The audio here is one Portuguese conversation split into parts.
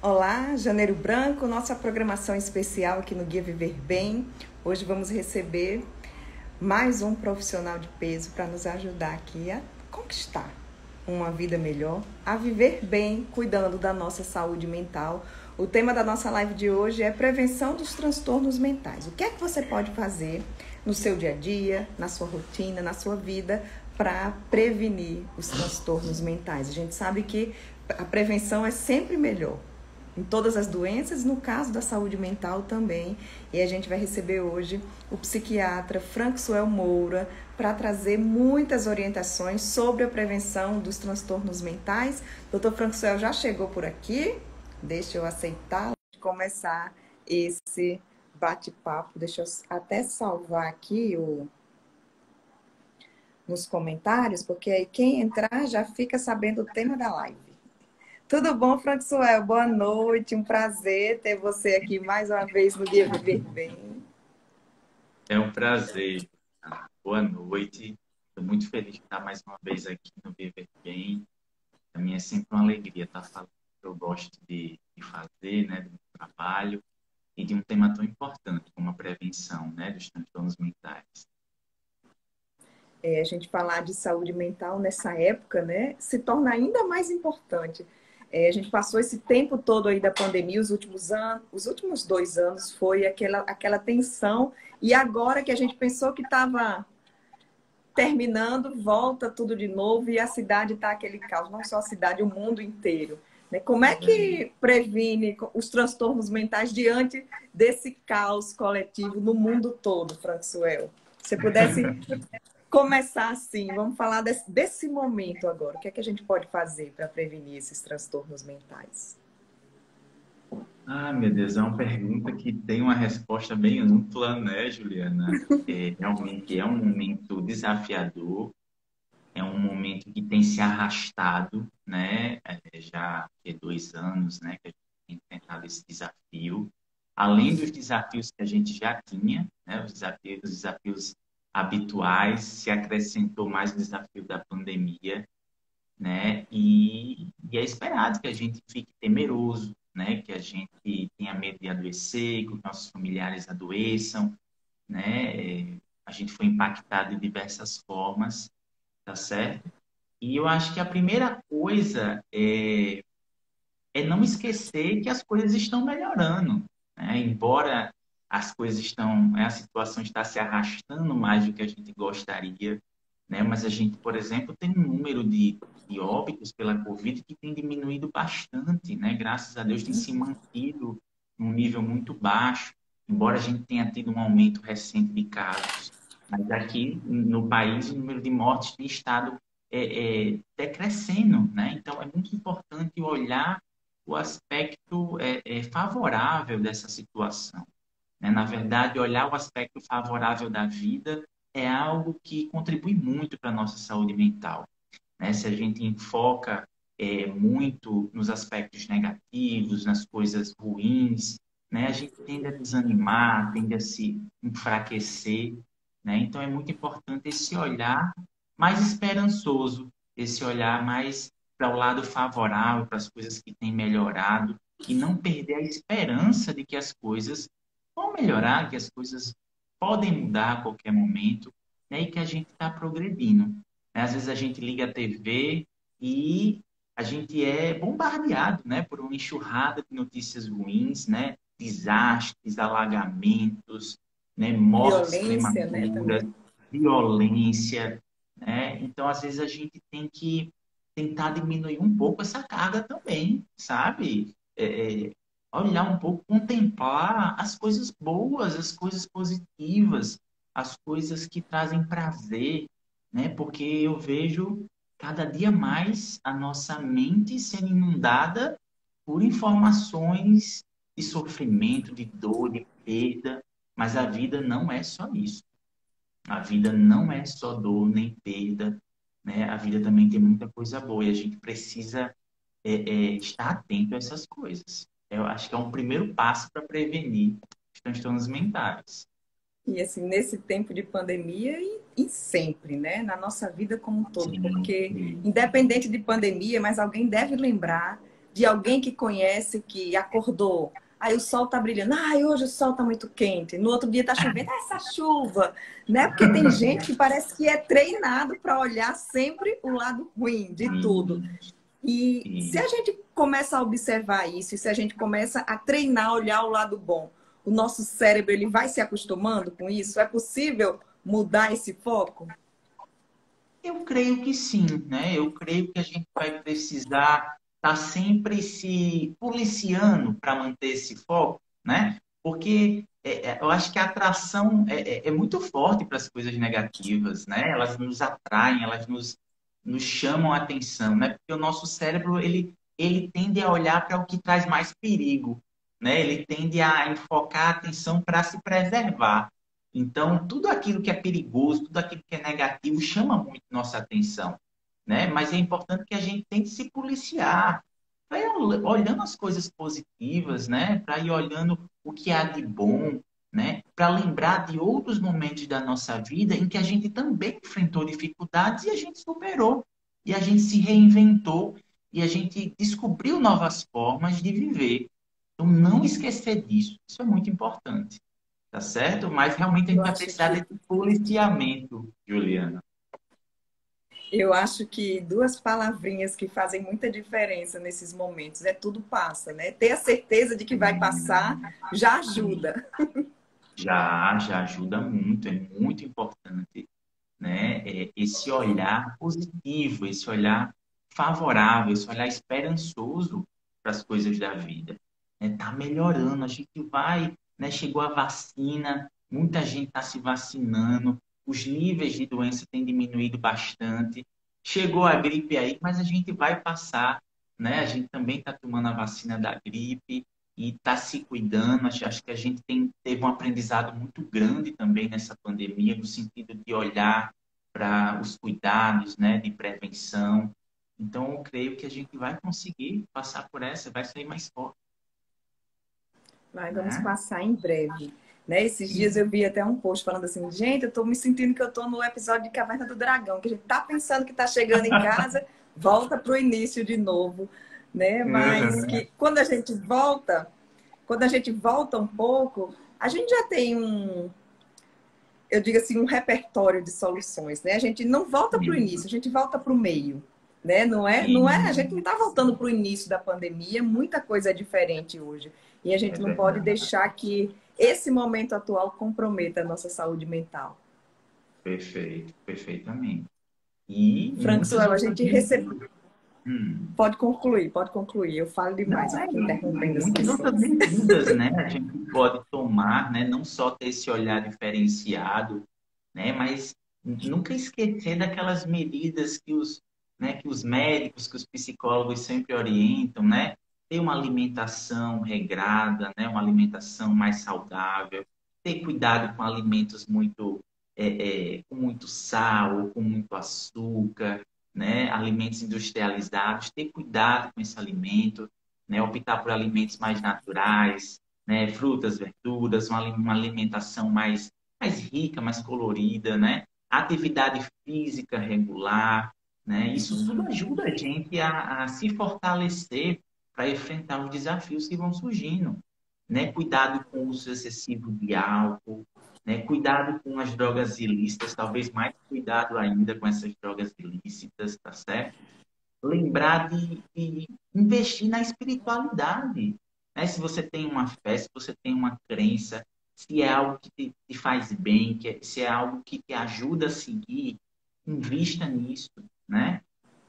Olá, Janeiro Branco, nossa programação especial aqui no Guia Viver Bem. Hoje vamos receber mais um profissional de peso para nos ajudar aqui a conquistar uma vida melhor, a viver bem, cuidando da nossa saúde mental. O tema da nossa live de hoje é prevenção dos transtornos mentais. O que é que você pode fazer no seu dia a dia, na sua rotina, na sua vida, para prevenir os transtornos mentais? A gente sabe que a prevenção é sempre melhor em todas as doenças, no caso da saúde mental também. E a gente vai receber hoje o psiquiatra Franksuel Moura para trazer muitas orientações sobre a prevenção dos transtornos mentais. Doutor Franksuel já chegou por aqui? Deixa eu aceitar e começar esse bate-papo. Deixa eu até salvar aqui nos comentários, porque aí quem entrar já fica sabendo o tema da live. Tudo bom, Franksuel? Boa noite, um prazer ter você aqui mais uma vez no Guia Viver Bem. É um prazer. Boa noite. Estou muito feliz de estar mais uma vez aqui no Viver Bem. Para mim é sempre uma alegria estar falando o que eu gosto de fazer, né, do meu trabalho, e de um tema tão importante como a prevenção, né, dos transtornos mentais. A gente falar de saúde mental nessa época, né, se torna ainda mais importante. A gente passou esse tempo todo aí da pandemia, os últimos 2 anos foi aquela tensão, e agora que a gente pensou que estava terminando, volta tudo de novo e a cidade está aquele caos, não só a cidade, o mundo inteiro. Né? Como é que previne os transtornos mentais diante desse caos coletivo no mundo todo, Franksuel? Se você pudesse começar assim, vamos falar desse momento agora. O que é que a gente pode fazer para prevenir esses transtornos mentais? Ah, meu Deus, é uma pergunta que tem uma resposta bem ampla, né, Juliana? Realmente é um momento desafiador. É um momento que tem se arrastado, né? Já há 2 anos, né, que a gente tem enfrentado esse desafio. Além dos desafios que a gente já tinha, né, os desafios habituais, se acrescentou mais o desafio da pandemia, né? E é esperado que a gente fique temeroso, né? Que a gente tenha medo de adoecer, que os nossos familiares adoeçam, né? A gente foi impactado de diversas formas, tá certo? E eu acho que a primeira coisa é não esquecer que as coisas estão melhorando, né? Embora as coisas estão, a situação está se arrastando mais do que a gente gostaria, né? Mas a gente, por exemplo, tem um número de óbitos pela Covid que tem diminuído bastante, né? Graças a Deus tem se mantido num nível muito baixo, embora a gente tenha tido um aumento recente de casos. Mas aqui no país o número de mortes tem estado decrescendo, né? Então é muito importante olhar o aspecto favorável dessa situação, né? Na verdade, olhar o aspecto favorável da vida é algo que contribui muito para a nossa saúde mental, né? Se a gente enfoca muito nos aspectos negativos, nas coisas ruins, né? A gente tende a desanimar, tende a se enfraquecer, né? Então é muito importante esse olhar mais esperançoso, esse olhar mais para o lado favorável, para as coisas que têm melhorado e não perder a esperança de que as coisas vão melhorar, que as coisas podem mudar a qualquer momento, né? E que a gente está progredindo, né? Às vezes a gente liga a TV e a gente é bombardeado, né, por uma enxurrada de notícias ruins, né? Desastres, alagamentos, né? Mortes Violência, né, prematuras, também. violência, né? Então, às vezes a gente tem que tentar diminuir um pouco essa carga também, sabe? Olhar um pouco, contemplar as coisas boas, as coisas positivas, as coisas que trazem prazer, né? Porque eu vejo cada dia mais a nossa mente sendo inundada por informações de sofrimento, de dor, de perda, mas a vida não é só isso. A vida não é só dor nem perda, né? A vida também tem muita coisa boa e a gente precisa estar atento a essas coisas. Eu acho que é um primeiro passo para prevenir os transtornos mentais. E assim, nesse tempo de pandemia e sempre, né? Na nossa vida como um todo, Sim, porque sim. independente de pandemia, mas alguém deve lembrar de alguém que conhece, que acordou. Aí o sol tá brilhando. Ai, hoje o sol tá muito quente. No outro dia tá chovendo. Ah, essa chuva, né? Porque tem gente que parece que é treinado para olhar sempre o lado ruim de tudo. Sim, E se sim. a gente começa a observar isso, e se a gente começa a treinar, a olhar o lado bom, o nosso cérebro ele vai se acostumando com isso? É possível mudar esse foco? Eu creio que sim, né? Eu creio que a gente vai precisar estar sempre se policiando para manter esse foco, né? Porque eu acho que a atração é muito forte para as coisas negativas, né? Elas nos atraem, nos chamam a atenção, né? Porque o nosso cérebro, ele tende a olhar para o que traz mais perigo, né? Ele tende a enfocar a atenção para se preservar. Então, tudo aquilo que é perigoso, tudo aquilo que é negativo chama muito nossa atenção, né? Mas é importante que a gente tente se policiar, para ir olhando as coisas positivas, né? Para ir olhando o que há de bom, né? Para lembrar de outros momentos da nossa vida em que a gente também enfrentou dificuldades e a gente superou, e a gente se reinventou e a gente descobriu novas formas de viver. Então, não esquecer disso, isso é muito importante. Tá certo? Mas realmente a gente Eu vai acho precisar que desse policiamento, Juliana. Eu acho que duas palavrinhas que fazem muita diferença nesses momentos é tudo passa, né? Ter a certeza de que vai passar já ajuda. Já ajuda muito, é muito importante, né? Esse olhar positivo, esse olhar favorável, esse olhar esperançoso para as coisas da vida. Né? Tá melhorando, a gente vai, né? Chegou a vacina, muita gente está se vacinando, os níveis de doença têm diminuído bastante. Chegou a gripe aí, mas a gente vai passar, né? A gente também está tomando a vacina da gripe e está se cuidando. Acho que a gente teve um aprendizado muito grande também nessa pandemia, no sentido de olhar para os cuidados, né, de prevenção. Então, eu creio que a gente vai conseguir passar por essa, vai sair mais forte, Mas vamos né? passar em breve. Né? Esses dias E, eu vi até um post falando assim, gente, eu tô me sentindo que eu tô no episódio de Caverna do Dragão, que a gente tá pensando que tá chegando em casa, volta pro início de novo, né? Mas uhum, que quando a gente volta um pouco, a gente já tem eu digo assim, um repertório de soluções, né? A gente não volta para o início, a gente volta para o meio, né? A gente não está voltando para o início da pandemia, muita coisa é diferente hoje. E a é gente não pode verdade. deixar que esse momento atual comprometa a nossa saúde mental. Perfeito, perfeitamente. E Frank muitas Suel, a outras gente recebe. medidas. Hum. Pode concluir. Eu falo demais, Não, eu fico interrompendo as muitas outras pessoas. medidas, né? A gente pode tomar, né? Não só ter esse olhar diferenciado, né? Mas nunca esquecer daquelas medidas que os médicos, que os psicólogos sempre orientam, né? Ter uma alimentação regrada, né? Uma alimentação mais saudável, ter cuidado com alimentos com muito sal, com muito açúcar, né? Alimentos industrializados, ter cuidado com esse alimento, né? Optar por alimentos mais naturais, né? Frutas, verduras, uma alimentação mais rica, mais colorida, né? Atividade física regular, né? Isso tudo ajuda a gente a se fortalecer para enfrentar os desafios que vão surgindo, né? Cuidado com o uso excessivo de álcool, né? Cuidado com as drogas ilícitas, talvez mais cuidado ainda com essas drogas ilícitas, tá certo? Lembrar de investir na espiritualidade, né? Se você tem uma fé, se você tem uma crença, se é algo que te faz bem, se é algo que te ajuda a seguir, invista nisso, né?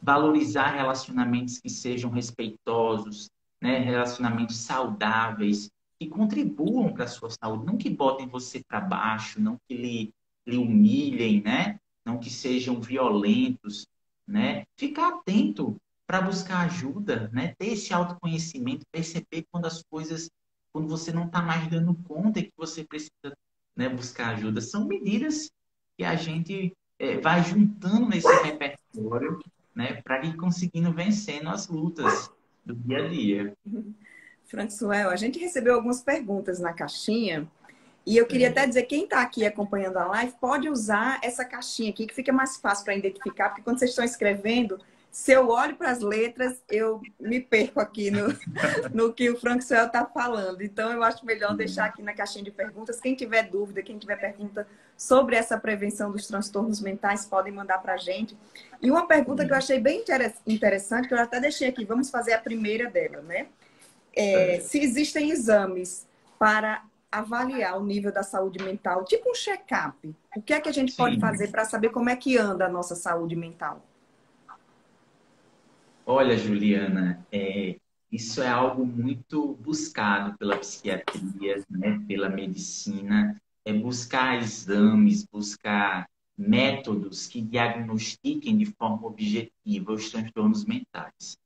Valorizar relacionamentos que sejam respeitosos, né? Relacionamentos saudáveis, que contribuam para a sua saúde, não que botem você para baixo, não que lhe humilhem, né? Não que sejam violentos, né? Ficar atento para buscar ajuda, né? Ter esse autoconhecimento, perceber quando você não está mais dando conta e que você precisa, né, buscar ajuda. São medidas que a gente vai juntando nesse repertório, né, para ir conseguindo vencendo as lutas do dia a dia. Frank Suel, a gente recebeu algumas perguntas na caixinha. E eu queria até dizer, quem está aqui acompanhando a live pode usar essa caixinha aqui, que fica mais fácil para identificar, porque quando vocês estão escrevendo, Se eu olho para as letras, eu me perco aqui no que o Frank Suel está falando. Então, eu acho melhor deixar aqui na caixinha de perguntas. Quem tiver dúvida, quem tiver pergunta sobre essa prevenção dos transtornos mentais, podem mandar para a gente. E uma pergunta que eu achei bem interessante, que eu até deixei aqui, vamos fazer a primeira dela, né? Se existem exames para avaliar o nível da saúde mental, tipo um check-up, o que é que a gente pode Sim. fazer para saber como é que anda a nossa saúde mental? Olha, Juliana, isso é algo muito buscado pela psiquiatria, né, pela medicina, é buscar exames, buscar métodos que diagnostiquem de forma objetiva os transtornos mentais,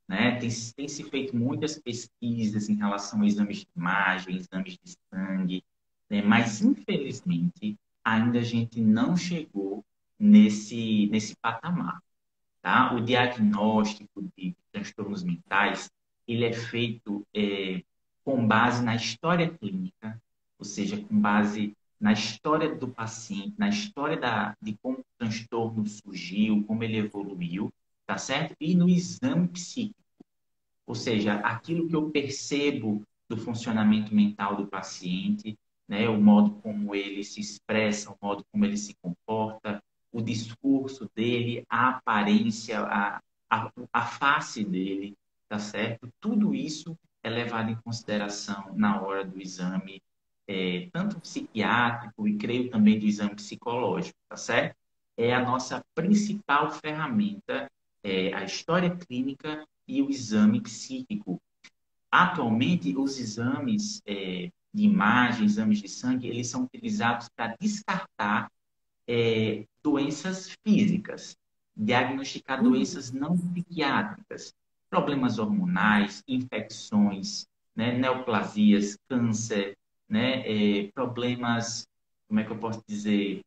né? Tem se feito muitas pesquisas em relação a exames de imagem, exames de sangue, né? Mas, infelizmente, ainda a gente não chegou nesse patamar. Tá? O diagnóstico de transtornos mentais, ele é feito com base na história clínica, ou seja, com base na história do paciente, na história de como o transtorno surgiu, como ele evoluiu, tá certo? E no exame psíquico, ou seja, aquilo que eu percebo do funcionamento mental do paciente, né, o modo como ele se expressa, o modo como ele se comporta, o discurso dele, a aparência, a face dele, tá certo? Tudo isso é levado em consideração na hora do exame, tanto psiquiátrico e creio também do exame psicológico, tá certo? É a nossa principal ferramenta, a história clínica e o exame psíquico. Atualmente, os exames de imagem, exames de sangue, eles são utilizados para descartar doenças físicas, diagnosticar Uhum. doenças não psiquiátricas, problemas hormonais, infecções, né, neoplasias, câncer, né, problemas, como é que eu posso dizer,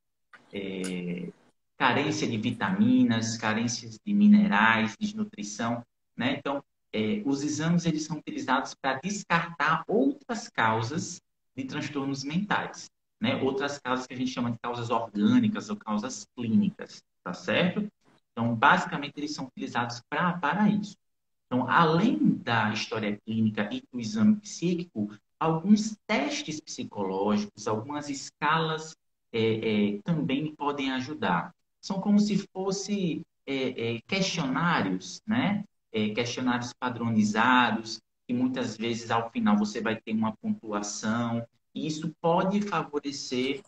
carência de vitaminas, carências de minerais, desnutrição, né? Então, os exames eles são utilizados para descartar outras causas de transtornos mentais, né? Outras causas que a gente chama de causas orgânicas ou causas clínicas, tá certo? Então, basicamente, eles são utilizados para isso. Então, além da história clínica e do exame psíquico, alguns testes psicológicos, algumas escalas também podem ajudar. São como se fossem questionários, né? Questionários padronizados, que muitas vezes, ao final, você vai ter uma pontuação, e isso pode favorecer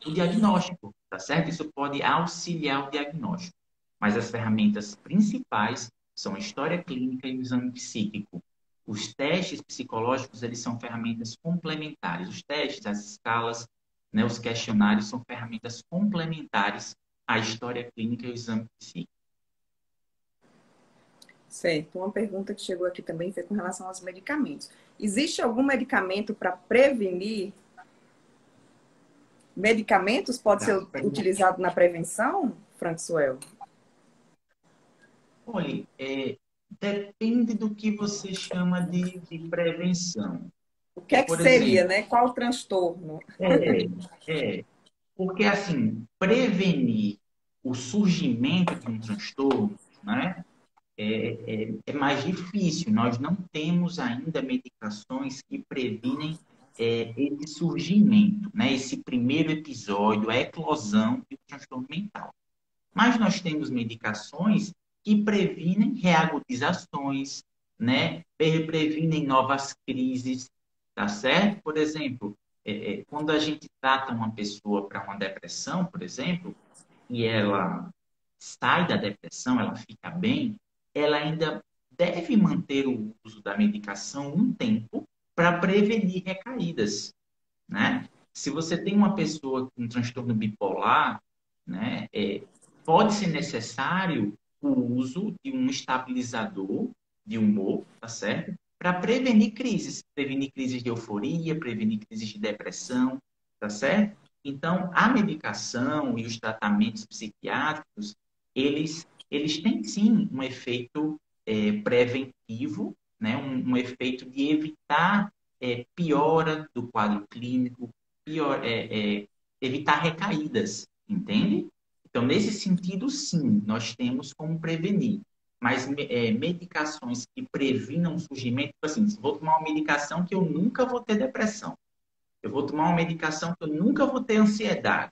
o diagnóstico, tá certo? Isso pode auxiliar o diagnóstico. Mas as ferramentas principais são a história clínica e o exame psíquico. Os testes psicológicos, eles são ferramentas complementares. Os testes, as escalas, né, os questionários são ferramentas complementares à história clínica e ao exame psíquico. Certo. Uma pergunta que chegou aqui também foi com relação aos medicamentos. Existe algum medicamento para prevenir? Medicamentos pode ser utilizado na prevenção, Françoel? Olha, depende do que você chama de prevenção. O que é que Por seria, exemplo, né? Qual o transtorno? é, porque assim, prevenir o surgimento de um transtorno, né, é mais difícil. Nós não temos ainda medicações que previnem esse surgimento, né, esse primeiro episódio, a eclosão de um transtorno mental. Mas nós temos medicações que previnem reagudizações, né? Previnem novas crises, tá certo? Por exemplo, quando a gente trata uma pessoa para uma depressão, por exemplo, e ela sai da depressão, ela fica bem, ela ainda deve manter o uso da medicação um tempo para prevenir recaídas, né? Se você tem uma pessoa com transtorno bipolar, né, pode ser necessário o uso de um estabilizador de humor, tá certo? Para prevenir crises de euforia, prevenir crises de depressão, tá certo? Então, a medicação e os tratamentos psiquiátricos, eles têm sim um efeito preventivo, né? Um efeito de evitar piora do quadro clínico, evitar recaídas, entende? Então, nesse sentido, sim, nós temos como prevenir. Mas medicações que previnam o surgimento, tipo assim, se eu vou tomar uma medicação que eu nunca vou ter depressão, eu vou tomar uma medicação que eu nunca vou ter ansiedade.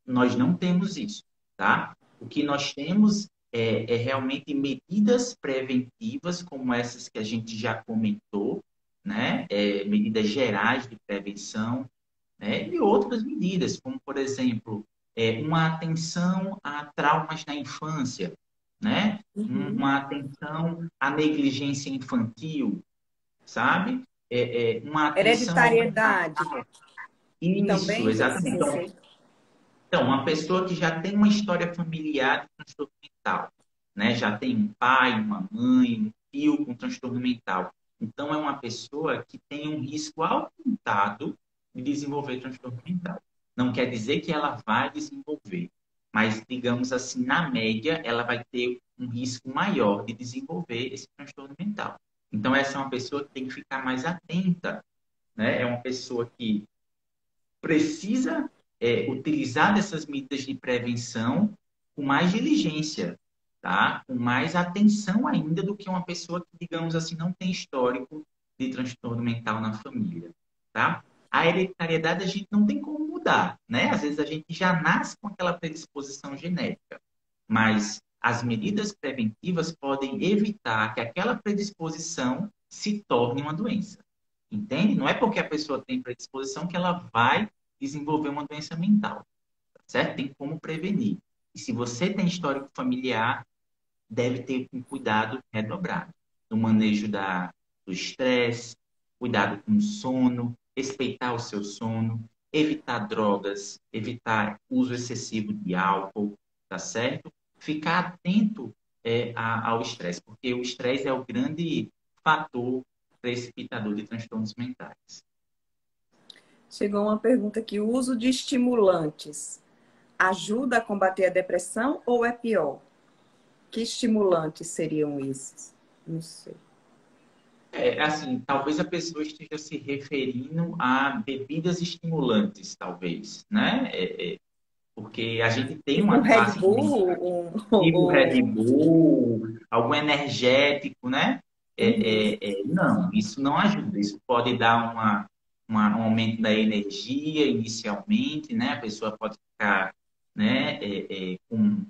Nós não temos isso, tá? O que nós temos é realmente medidas preventivas, como essas que a gente já comentou, né? Medidas gerais de prevenção, né? E outras medidas, como, por exemplo, uma atenção a traumas na infância, né? Uhum. Uma atenção à negligência infantil, sabe? Uma atenção ao Hereditariedade preparo. Isso, também, exatamente. Então, você. uma pessoa que já tem uma história familiar de transtorno mental, né? Já tem um pai, uma mãe, um tio com transtorno mental. Então, é uma pessoa que tem um risco aumentado de desenvolver transtorno mental. Não quer dizer que ela vai desenvolver, mas, digamos assim, na média, ela vai ter um risco maior de desenvolver esse transtorno mental. Então, essa é uma pessoa que tem que ficar mais atenta, né? É uma pessoa que precisa utilizar dessas medidas de prevenção com mais diligência, tá? Com mais atenção ainda do que uma pessoa que, digamos assim, não tem histórico de transtorno mental na família, tá? A hereditariedade a gente não tem como mudar, né? Às vezes a gente já nasce com aquela predisposição genética, mas as medidas preventivas podem evitar que aquela predisposição se torne uma doença. Entende? Não é porque a pessoa tem predisposição que ela vai desenvolver uma doença mental, tá certo? Tem como prevenir. E se você tem histórico familiar, deve ter um cuidado redobrado no manejo do estresse, cuidado com o sono, respeitar o seu sono, evitar drogas, evitar uso excessivo de álcool, tá certo? Ficar atento ao estresse, porque o estresse é o grande fator precipitador de transtornos mentais. Chegou uma pergunta aqui: o uso de estimulantes ajuda a combater a depressão ou é pior? Que estimulantes seriam esses? Não sei. Assim, talvez a pessoa esteja se referindo a bebidas estimulantes, talvez, né? Porque a gente tem Tipo um uma Red classe de Bull, tipo Red Bull, algum energético, né? Uhum. Não, isso não ajuda. Isso pode dar um aumento da energia inicialmente, né? A pessoa pode ficar, né, com,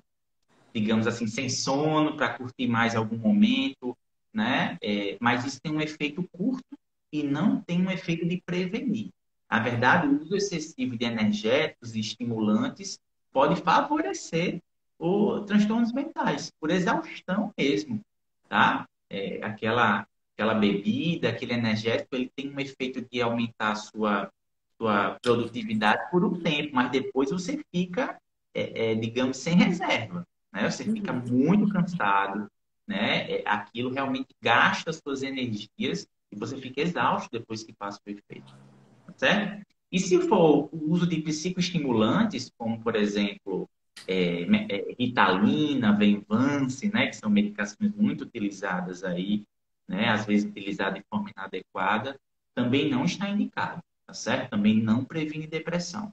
digamos assim, sem sono para curtir mais algum momento, né? Mas isso tem um efeito curto e não tem um efeito de prevenir. Na verdade, o uso excessivo de energéticos e estimulantes pode favorecer os transtornos mentais, por exaustão mesmo, tá? Aquela bebida, aquele energético, ele tem um efeito de aumentar a sua produtividade por um tempo, mas depois você fica, digamos, sem reserva, né? Você fica Uhum. muito cansado, né? Aquilo realmente gasta as suas energias e você fica exausto depois que passa o efeito, tá certo? E se for o uso de psicoestimulantes, como, por exemplo, Ritalina, Venvance, né? Que são medicações muito utilizadas aí, né? Às vezes utilizadas de forma inadequada, também não está indicado, tá certo? Também não previne depressão.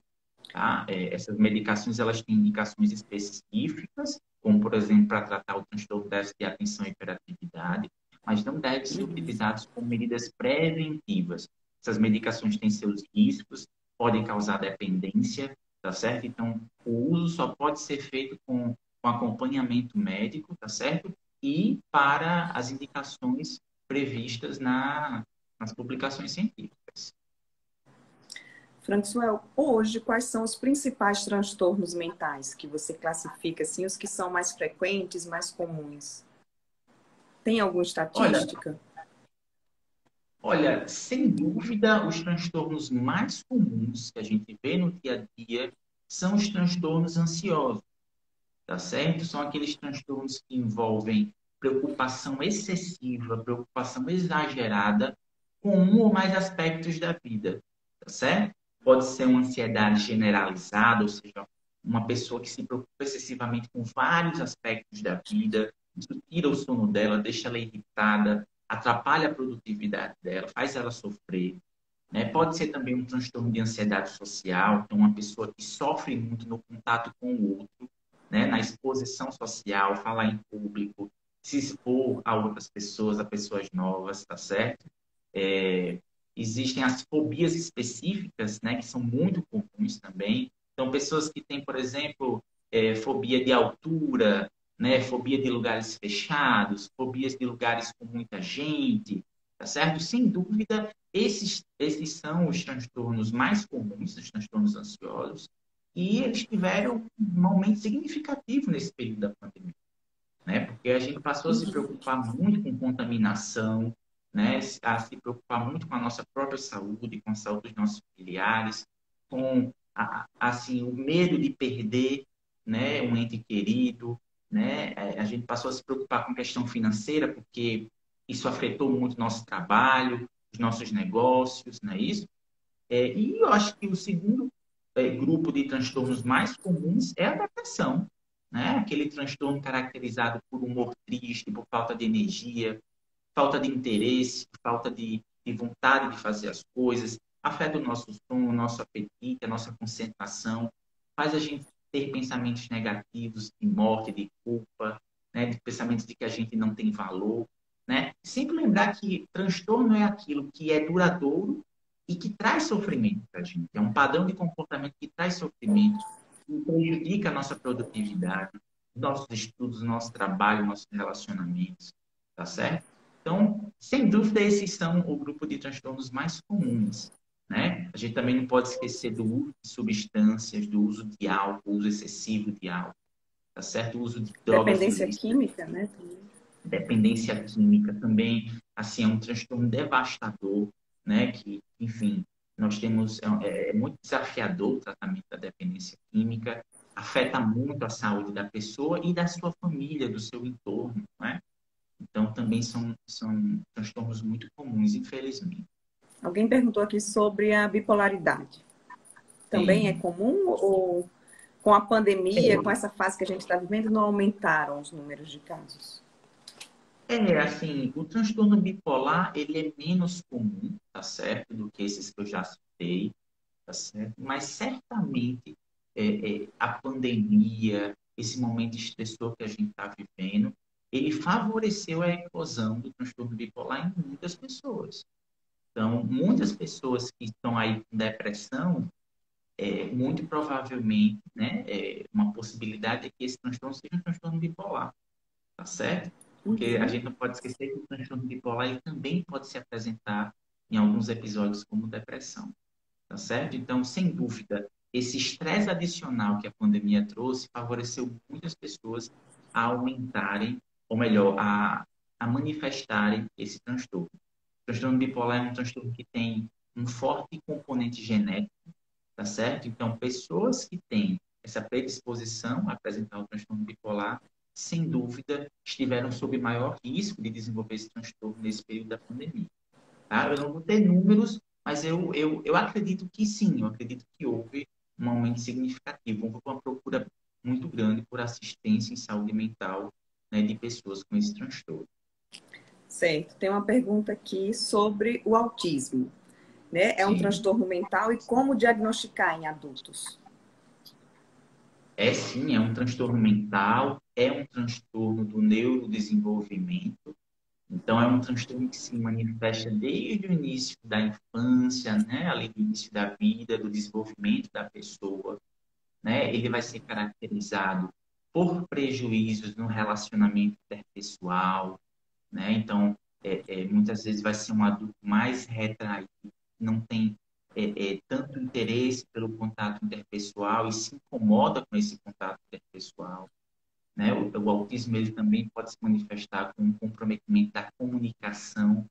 Tá? Essas medicações elas têm indicações específicas, como, por exemplo, para tratar o transtorno déficit de atenção e hiperatividade, mas não devem ser utilizados como medidas preventivas. Essas medicações têm seus riscos, podem causar dependência, tá certo? Então, o uso só pode ser feito com acompanhamento médico, tá certo? E para as indicações previstas nas publicações científicas. Françoel, hoje, quais são os principais transtornos mentais que você classifica, assim, os que são mais frequentes, mais comuns? Tem alguma Olha, estatística? Olha, sem dúvida, os transtornos mais comuns que a gente vê no dia a dia são os transtornos ansiosos, tá certo? São aqueles transtornos que envolvem preocupação excessiva, preocupação exagerada com um ou mais aspectos da vida, tá certo? Pode ser uma ansiedade generalizada, ou seja, uma pessoa que se preocupa excessivamente com vários aspectos da vida, isso tira o sono dela, deixa ela irritada, atrapalha a produtividade dela, faz ela sofrer, né? Pode ser também um transtorno de ansiedade social, então uma pessoa que sofre muito no contato com o outro, né, na exposição social, falar em público, se expor a outras pessoas, a pessoas novas, tá certo? É, existem as fobias específicas, né, que são muito comuns também. Então, pessoas que têm, por exemplo, fobia de altura, né, fobia de lugares fechados, fobias de lugares com muita gente, tá certo? Sem dúvida, esses são os transtornos mais comuns, os transtornos ansiosos, e eles tiveram um aumento significativo nesse período da pandemia, né? Porque a gente passou a se preocupar muito com contaminação, né? A se preocupar muito com a nossa própria saúde, com a saúde dos nossos familiares, com assim o medo de perder, né, um ente querido, né? A gente passou a se preocupar com questão financeira, porque isso afetou muito o nosso trabalho, os nossos negócios, não é isso? E eu acho que o segundo grupo de transtornos mais comuns é a depressão, né? Aquele transtorno caracterizado por humor triste, por falta de energia, falta de interesse, falta de vontade de fazer as coisas, afeta o nosso sono, o nosso apetite, a nossa concentração, faz a gente ter pensamentos negativos de morte, de culpa, né? De pensamentos de que a gente não tem valor, né? Sempre lembrar que transtorno é aquilo que é duradouro e que traz sofrimento para a gente. É um padrão de comportamento que traz sofrimento, que prejudica a nossa produtividade, nossos estudos, nosso trabalho, nossos relacionamentos, tá certo? Então, sem dúvida, esses são o grupo de transtornos mais comuns, né? A gente também não pode esquecer do uso de substâncias, do uso de álcool, uso excessivo de álcool, tá certo? O uso de drogas Dependência ilícitas, química, né? dependência química também, assim, é um transtorno devastador, né? Que, enfim, nós temos, é muito desafiador o tratamento da dependência química, afeta muito a saúde da pessoa e da sua família, do seu entorno, né? Então, também são transtornos muito comuns, infelizmente. Alguém perguntou aqui sobre a bipolaridade. Também é Sim. comum ou com a pandemia, com É, essa fase que a gente está vivendo, não aumentaram os números de casos? assim, o transtorno bipolar, ele é menos comum, tá certo, do que esses que eu já citei, tá certo? Mas certamente a pandemia, esse momento estressor que a gente está vivendo, ele favoreceu a eclosão do transtorno bipolar em muitas pessoas. Então, muitas pessoas que estão aí com depressão, muito provavelmente, né, uma possibilidade é que esse transtorno seja um transtorno bipolar, tá certo? Porque a Uhum. gente não pode esquecer que o transtorno bipolar ele também pode se apresentar em alguns episódios como depressão, tá certo? Então, sem dúvida, esse estresse adicional que a pandemia trouxe favoreceu muitas pessoas a aumentarem, ou melhor, a manifestarem esse transtorno. O transtorno bipolar é um transtorno que tem um forte componente genético, tá certo? Então, pessoas que têm essa predisposição a apresentar o transtorno bipolar, sem dúvida, estiveram sob maior risco de desenvolver esse transtorno nesse período da pandemia. Tá? Eu não vou ter números, mas eu acredito que sim, eu acredito que houve um aumento significativo, houve uma procura muito grande por assistência em saúde mental, né, de pessoas com esse transtorno. Certo. Tem uma pergunta aqui sobre o autismo, né? É um Sim. transtorno mental e como diagnosticar em adultos? É sim, é um transtorno mental, é um transtorno do neurodesenvolvimento. Então, é um transtorno que se manifesta desde o início da infância, né? Ali do início da vida, do desenvolvimento da pessoa, né? Ele vai ser caracterizado por prejuízos no relacionamento interpessoal, né? Então, muitas vezes vai ser um adulto mais retraído, não tem tanto interesse pelo contato interpessoal e se incomoda com esse contato interpessoal, né? O autismo ele também pode se manifestar com um comprometimento da comunicação.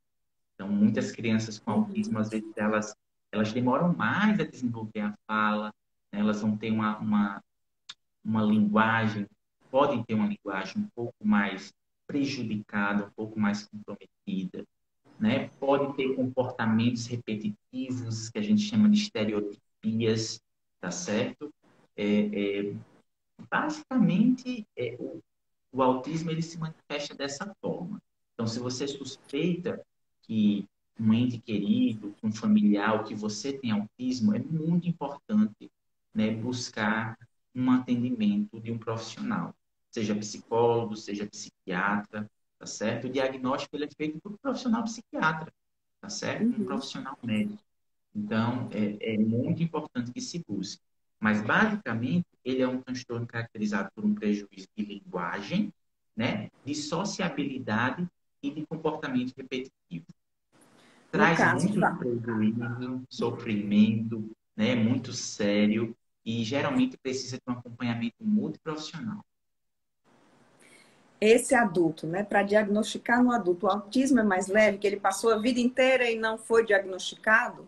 Então, muitas crianças com autismo, Uhum. às vezes, elas demoram mais a desenvolver a fala, né? Elas vão ter uma linguagem, podem ter uma linguagem um pouco mais prejudicada, um pouco mais comprometida, né? Podem ter comportamentos repetitivos, que a gente chama de estereotipias, tá certo? Basicamente, o autismo ele se manifesta dessa forma. Então, se você suspeita que um ente querido, um familiar, ou que você tem autismo, é muito importante, né, buscar um atendimento de um profissional, seja psicólogo, seja psiquiatra, tá certo? O diagnóstico ele é feito por um profissional psiquiatra, tá certo? Um Uhum. profissional médico. Então, é muito importante que se busque. Mas, basicamente, ele é um transtorno caracterizado por um prejuízo de linguagem, né, de sociabilidade e de comportamento repetitivo. No Traz caso, muito prejuízo, sofrimento, né, é muito sério e geralmente precisa de um acompanhamento multiprofissional. esse adulto, né, para diagnosticar no adulto, o autismo é mais leve, que ele passou a vida inteira e não foi diagnosticado?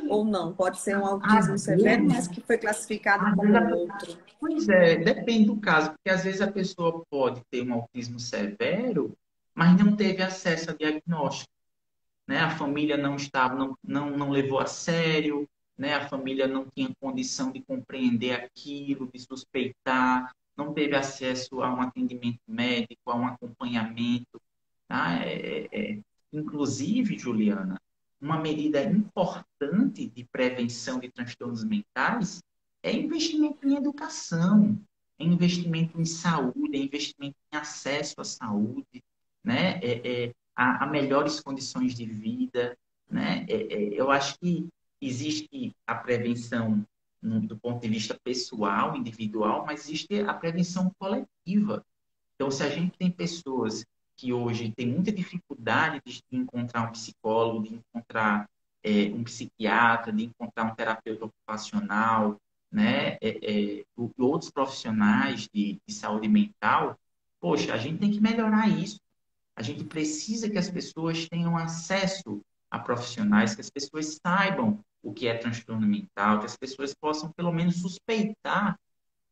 Ou não? Pode ser um autismo Às severo, mas vezes, que foi classificado às como vezes outro. pois é, depende do caso, porque às vezes a pessoa pode ter um autismo severo, mas não teve acesso a diagnóstico, né? A família não estava, não levou a sério, né? A família não tinha condição de compreender aquilo, de suspeitar, não teve acesso a um atendimento médico, a um acompanhamento, tá? Inclusive, Juliana, uma medida importante de prevenção de transtornos mentais é investimento em educação, é investimento em saúde, é investimento em acesso à saúde, né? A melhores condições de vida, né? Eu acho que existe a prevenção do ponto de vista pessoal, individual, mas existe a prevenção coletiva. Então, se a gente tem pessoas que hoje têm muita dificuldade de encontrar um psicólogo, de encontrar um psiquiatra, de encontrar um terapeuta ocupacional, né, outros profissionais de saúde mental, poxa, a gente tem que melhorar isso. A gente precisa que as pessoas tenham acesso a profissionais, que as pessoas saibam o que é transtorno mental, que as pessoas possam pelo menos suspeitar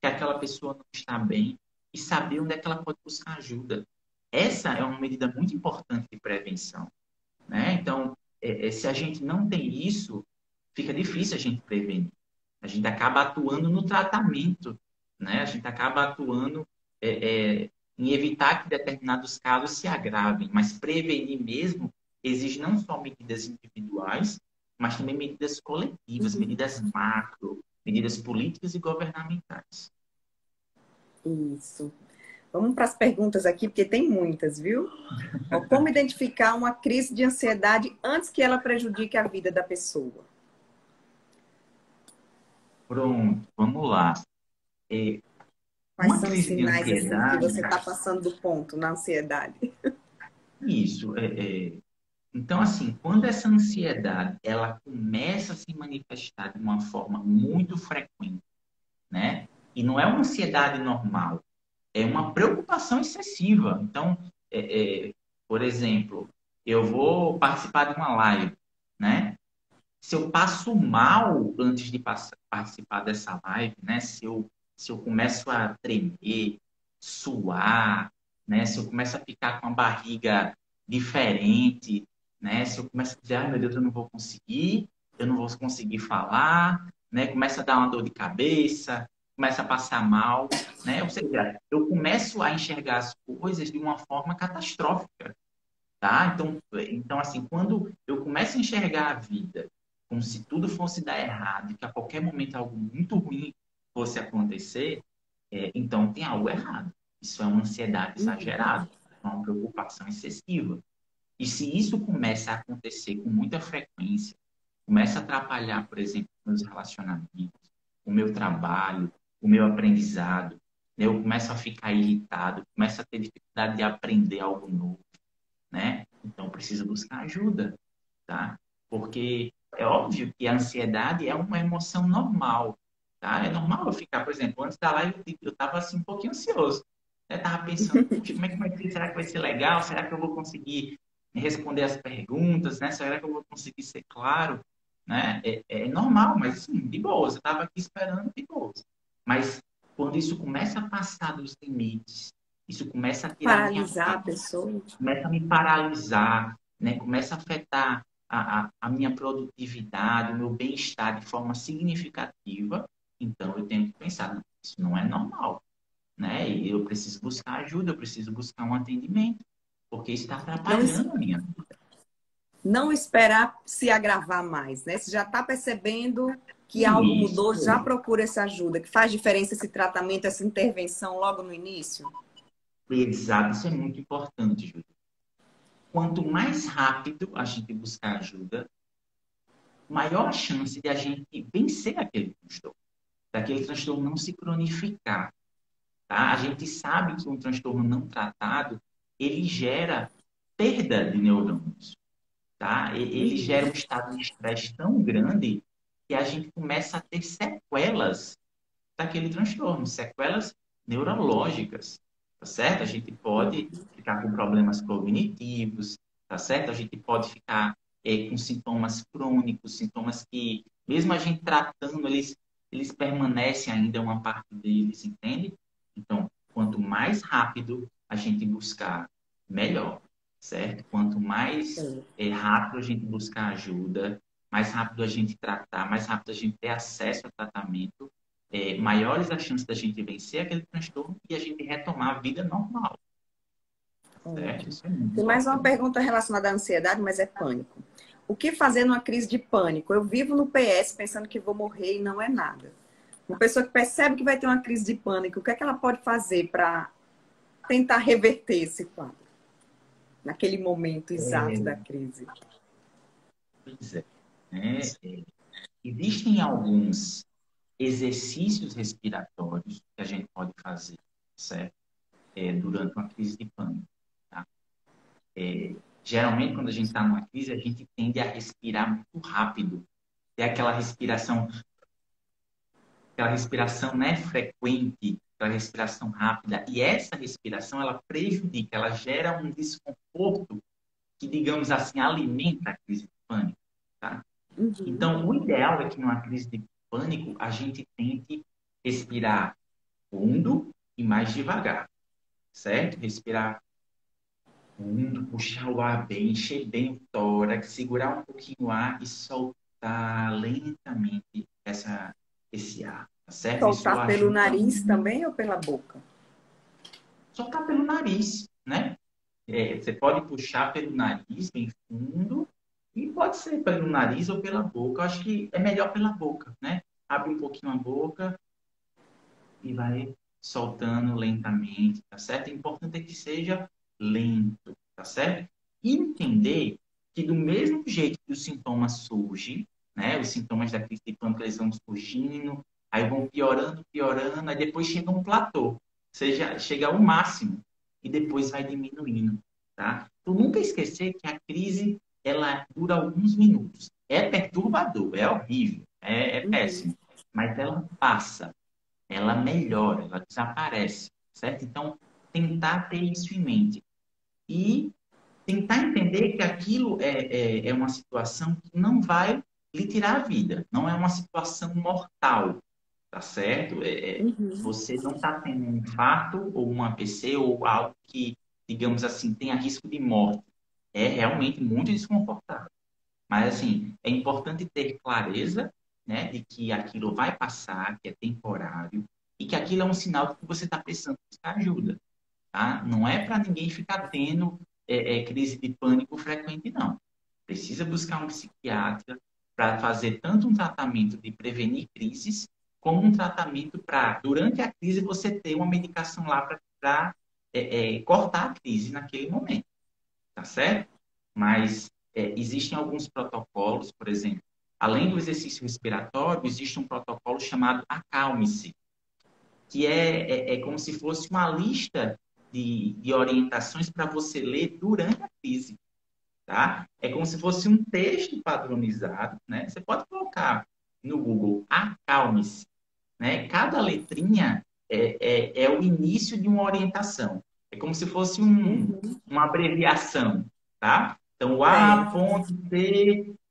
que aquela pessoa não está bem e saber onde é que ela pode buscar ajuda. Essa é uma medida muito importante de prevenção, né? Então, se a gente não tem isso, fica difícil a gente prevenir. A gente acaba atuando no tratamento, né? A gente acaba atuando em evitar que determinados casos se agravem, mas prevenir mesmo exige não só medidas individuais, mas também medidas coletivas, Uhum. medidas macro, medidas políticas e governamentais. Isso. Vamos para as perguntas aqui, porque tem muitas, viu? Ó, como identificar uma crise de ansiedade antes que ela prejudique a vida da pessoa? Pronto, vamos lá. É, Quais uma são os crise de sinais assim que ansiedade, você está passando do ponto na ansiedade? isso. Então, assim, quando essa ansiedade ela começa a se manifestar de uma forma muito frequente, né? E não é uma ansiedade normal, é uma preocupação excessiva. Então, por exemplo, eu vou participar de uma live, né? Se eu passo mal antes de participar dessa live, né? Se eu começo a tremer, suar, né? Se eu começo a ficar com a barriga diferente, né? Se eu começo a dizer, ai meu Deus, eu não vou conseguir falar, né? Começa a dar uma dor de cabeça, começa a passar mal, né? Ou seja, eu começo a enxergar as coisas de uma forma catastrófica, tá? Então assim, quando eu começo a enxergar a vida como se tudo fosse dar errado, e que a qualquer momento algo muito ruim fosse acontecer, então tem algo errado. Isso é uma ansiedade Uhum. exagerada, é uma preocupação excessiva. E se isso começa a acontecer com muita frequência, começa a atrapalhar, por exemplo, meus relacionamentos, o meu trabalho, o meu aprendizado, né? Eu começo a ficar irritado, começo a ter dificuldade de aprender algo novo, né? Então precisa buscar ajuda, tá? Porque é óbvio que a ansiedade é uma emoção normal, tá? É normal eu ficar, por exemplo, antes da live eu estava assim um pouquinho ansioso, né? Tava pensando, puxa, como é que vai ser? Será que vai ser legal? Será que eu vou conseguir responder as perguntas, né? Será que eu vou conseguir ser claro, né? É normal, mas assim, de boas. Eu estava aqui esperando de boas. Mas quando isso começa a passar dos limites, isso começa a tirar minha Paralisar a paz, pessoa? começa a me paralisar, né? Começa a afetar a minha produtividade, o meu bem-estar de forma significativa, então eu tenho que pensar, não, isso não é normal, né? E eu preciso buscar ajuda, eu preciso buscar um atendimento, porque isso está Não, atrapalhando a minha vida. não esperar se agravar mais, né? Você já está percebendo que algo Isso. mudou, já procura essa ajuda, que faz diferença esse tratamento, essa intervenção logo no início? Exato, isso é muito importante, Júlia. Quanto mais rápido a gente buscar ajuda, maior a chance de a gente vencer aquele transtorno, daquele transtorno não se cronificar, tá? A gente sabe que um transtorno não tratado, ele gera perda de neurônios, tá? Ele gera um estado de estresse tão grande que a gente começa a ter sequelas daquele transtorno, sequelas neurológicas, tá certo? A gente pode ficar com problemas cognitivos, tá certo? A gente pode ficar com sintomas crônicos, sintomas que, mesmo a gente tratando, eles permanecem ainda uma parte deles, entende? Então, quanto mais rápido a gente buscar, melhor, certo? Quanto mais rápido a gente buscar ajuda, mais rápido a gente tratar, mais rápido a gente ter acesso ao tratamento, maiores as chances da gente vencer aquele transtorno e a gente retomar a vida normal. Certo? Isso é muito Tem mais uma importante. pergunta relacionada à ansiedade, mas é pânico. O que fazer numa crise de pânico? Eu vivo no PS pensando que vou morrer e não é nada. Uma pessoa que percebe que vai ter uma crise de pânico, o que é que ela pode fazer para tentar reverter esse quadro? Naquele momento exato da crise. Pois é. Existem alguns exercícios respiratórios que a gente pode fazer, certo? Durante uma crise de pânico. Tá? Geralmente, quando a gente está numa crise, a gente tende a respirar muito rápido. Ter aquela respiração, né, frequente, aquela respiração rápida. E essa respiração, ela prejudica, ela gera um desconforto que, digamos assim, alimenta a crise de pânico. Tá? Então, o ideal é que numa crise de pânico, a gente tente respirar fundo e mais devagar, certo? Respirar fundo, puxar o ar bem, encher bem o tórax, segurar um pouquinho o ar e soltar lentamente esse ar, tá certo? Isso Soltar pelo ajuda nariz muito. também ou pela boca? Soltar pelo nariz, né? Você pode puxar pelo nariz bem fundo e pode ser pelo nariz ou pela boca. Eu acho que é melhor pela boca, né? Abre um pouquinho a boca e vai soltando lentamente, tá certo? O importante é que seja lento, tá certo? E entender que do mesmo jeito que os sintomas surgem, né? Os sintomas da crise de pânico, eles vão surgindo, aí vão piorando, piorando, aí depois chega um platô, seja, chega ao máximo e depois vai diminuindo, tá? Tu nunca esquecer que a crise, ela dura alguns minutos. É perturbador, é horrível, é péssimo, mas ela passa, ela melhora, ela desaparece, certo? Então, tentar ter isso em mente. E tentar entender que aquilo é uma situação que não vai lhe tirar a vida, não é uma situação mortal, tá certo? Você não está tendo um infarto ou um AVC ou algo que, digamos assim, tenha risco de morte. É realmente muito desconfortável. Mas, assim, é importante ter clareza, né, de que aquilo vai passar, que é temporário, e que aquilo é um sinal de que você está precisando buscar ajuda, tá? Não é para ninguém ficar tendo crise de pânico frequente, não. Precisa buscar um psiquiatra para fazer tanto um tratamento de prevenir crises, como um tratamento para, durante a crise, você ter uma medicação lá para cortar a crise naquele momento, tá certo? Mas existem alguns protocolos, por exemplo, além do exercício respiratório, existe um protocolo chamado Acalme-se, que é como se fosse uma lista de orientações para você ler durante a crise, tá? É como se fosse um texto padronizado, né? Você pode colocar no Google Acalme-se, né? Cada letrinha é o início de uma orientação. É como se fosse uma abreviação, tá? Então, Certo.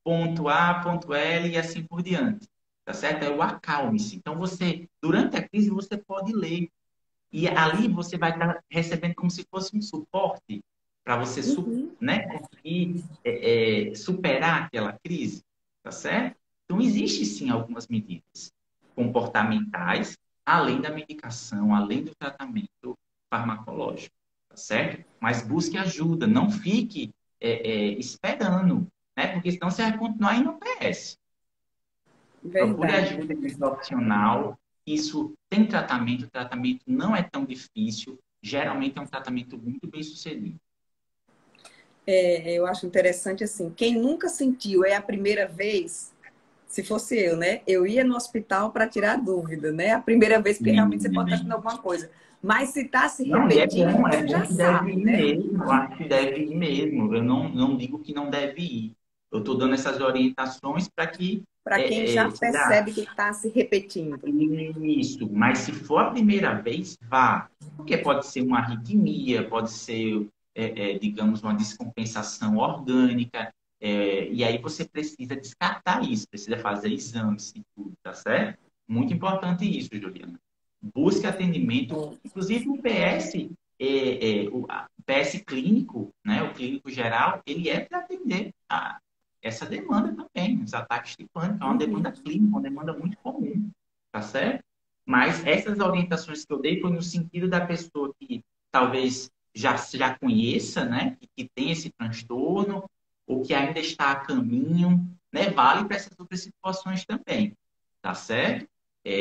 A.C.A.L e assim por diante. Tá certo? É o acalme-se. Então, você, durante a crise, você pode ler. E ali você vai estar recebendo como se fosse um suporte para você, né, conseguir superar aquela crise. Tá certo? Então, existe sim algumas medidas comportamentais, além da medicação, além do tratamento farmacológico, tá certo? Mas busque ajuda, não fique esperando, né? Porque senão você vai continuar indo no PS. Procure Verdade. ajuda de um profissional. Isso tem tratamento, o tratamento não é tão difícil. Geralmente é um tratamento muito bem sucedido. Eu acho interessante assim, quem nunca sentiu é a primeira vez, se fosse eu, né? Eu ia no hospital para tirar dúvida, né? A primeira vez, porque realmente você pode estar achando alguma coisa. Mas se está se Não, e repetindo, é você já bom que deve sabe, ir né? mesmo, eu acho que deve ir mesmo. Eu não digo que não deve ir. Eu estou dando essas orientações para que Para quem já seja percebe que está se repetindo. isso. Mas se for a primeira vez, vá. Porque pode ser uma arritmia, pode ser, digamos, uma descompensação orgânica. E aí você precisa descartar isso, precisa fazer exames e tudo, tá certo? Muito importante isso, Juliana. Busque atendimento, inclusive o PS, o PS clínico, né, o clínico geral, ele é para atender essa demanda também, os ataques de pânico, é uma demanda Uhum. clínica, uma demanda muito comum, tá certo? Mas essas orientações que eu dei foi no sentido da pessoa que talvez já conheça, né, que tem esse transtorno, ou que ainda está a caminho, né, vale para essas outras situações também, tá certo?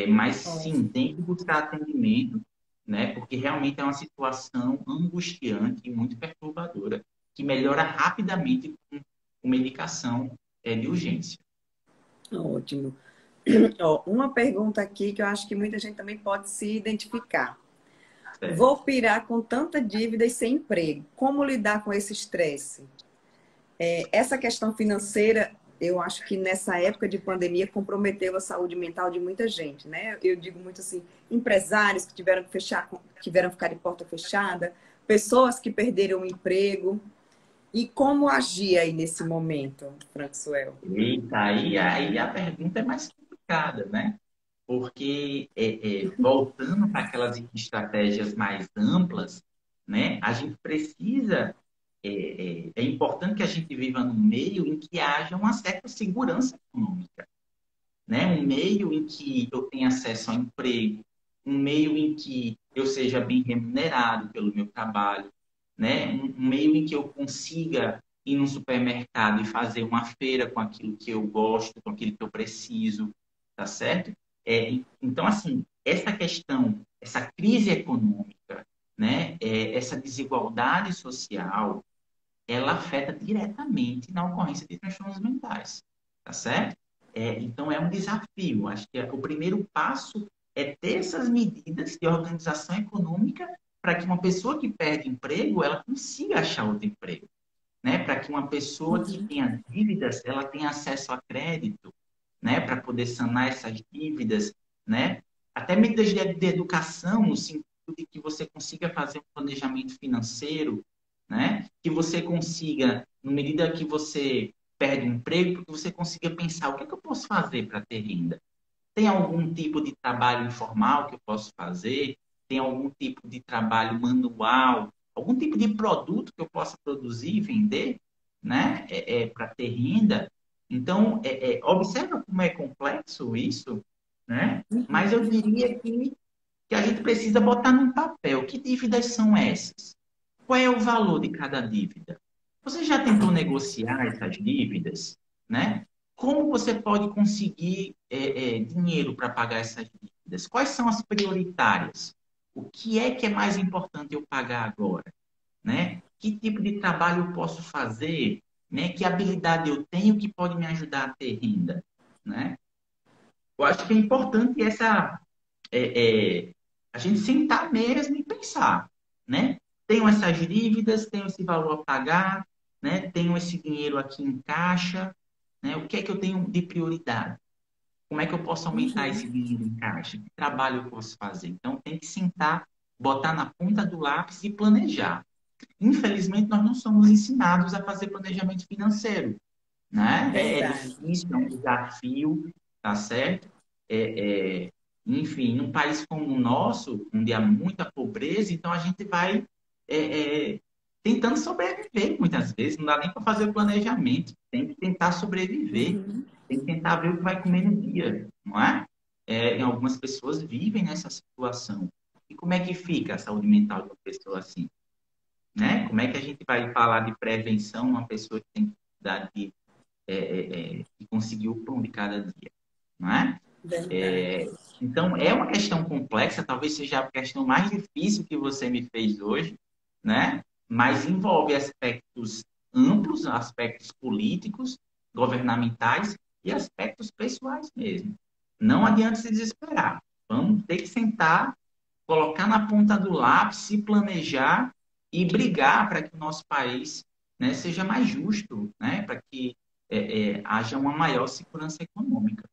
Mas sim, Ótimo. tem que buscar atendimento, né? Porque realmente é uma situação angustiante e muito perturbadora, que melhora rapidamente com medicação de urgência. Ótimo. Ó, uma pergunta aqui que eu acho que muita gente também pode se identificar. Certo? Vou pirar com tanta dívida e sem emprego. Como lidar com esse estresse? Essa questão financeira, eu acho que nessa época de pandemia comprometeu a saúde mental de muita gente, né? Eu digo muito assim, empresários que tiveram que fechar, tiveram que ficar de porta fechada, pessoas que perderam o emprego. E como agir aí nesse momento, Francoel? Eita, aí a pergunta é mais complicada, né? Porque, voltando para aquelas estratégias mais amplas, né, a gente precisa, é importante que a gente viva num meio em que haja uma certa segurança econômica, né? Um meio em que eu tenha acesso ao emprego, um meio em que eu seja bem remunerado pelo meu trabalho, né? Um meio em que eu consiga ir no supermercado e fazer uma feira com aquilo que eu gosto, com aquilo que eu preciso, tá certo? Então, assim, essa questão, essa crise econômica, né? Essa desigualdade social, ela afeta diretamente na ocorrência de transtornos mentais, tá certo? Então, é um desafio. Acho que o primeiro passo é ter essas medidas de organização econômica para que uma pessoa que perde emprego, ela consiga achar outro emprego, né? Para que uma pessoa que tenha dívidas, ela tenha acesso a crédito, né? Para poder sanar essas dívidas, né? Até medidas de educação, no sentido de que você consiga fazer um planejamento financeiro, né? Que você consiga, na medida que você perde o emprego, que você consiga pensar o que é que eu posso fazer para ter renda. Tem algum tipo de trabalho informal que eu posso fazer? Tem algum tipo de trabalho manual? Algum tipo de produto que eu possa produzir e vender, né? Para ter renda? Então, observa como é complexo isso, né? Mas eu diria que a gente precisa botar num papel. Que dívidas são essas? Qual é o valor de cada dívida? Você já tentou negociar essas dívidas, né? Como você pode conseguir dinheiro para pagar essas dívidas? Quais são as prioritárias? O que é mais importante eu pagar agora, né? Que tipo de trabalho eu posso fazer, né? Que habilidade eu tenho que pode me ajudar a ter renda, né? Eu acho que é importante a gente sentar mesmo e pensar, né? Tenho essas dívidas, tenho esse valor a pagar, né? Tenho esse dinheiro aqui em caixa, né? O que é que eu tenho de prioridade? Como é que eu posso aumentar esse dinheiro em caixa? Que trabalho eu posso fazer? Então, tem que sentar, botar na ponta do lápis e planejar. Infelizmente, nós não somos ensinados a fazer planejamento financeiro, né? É Verdade. difícil, é um desafio, tá certo? É, é, enfim, num país como o nosso, onde há muita pobreza, então a gente vai tentando sobreviver muitas vezes, não dá nem para fazer o planejamento, tem que tentar sobreviver, tem que tentar ver o que vai comer no dia, não é? Em algumas pessoas vivem nessa situação. E como é que fica a saúde mental de uma pessoa assim? Né? Como é que a gente vai falar de prevenção uma pessoa que tem dificuldade de conseguir o pão de cada dia? não é? Verdade. Então, é uma questão complexa, talvez seja a questão mais difícil que você me fez hoje, né? Mas envolve aspectos amplos, aspectos políticos, governamentais e aspectos pessoais mesmo. Não adianta se desesperar. Vamos ter que sentar, colocar na ponta do lápis, se planejar e brigar para que o nosso país, né, seja mais justo, né? Para que haja uma maior segurança econômica.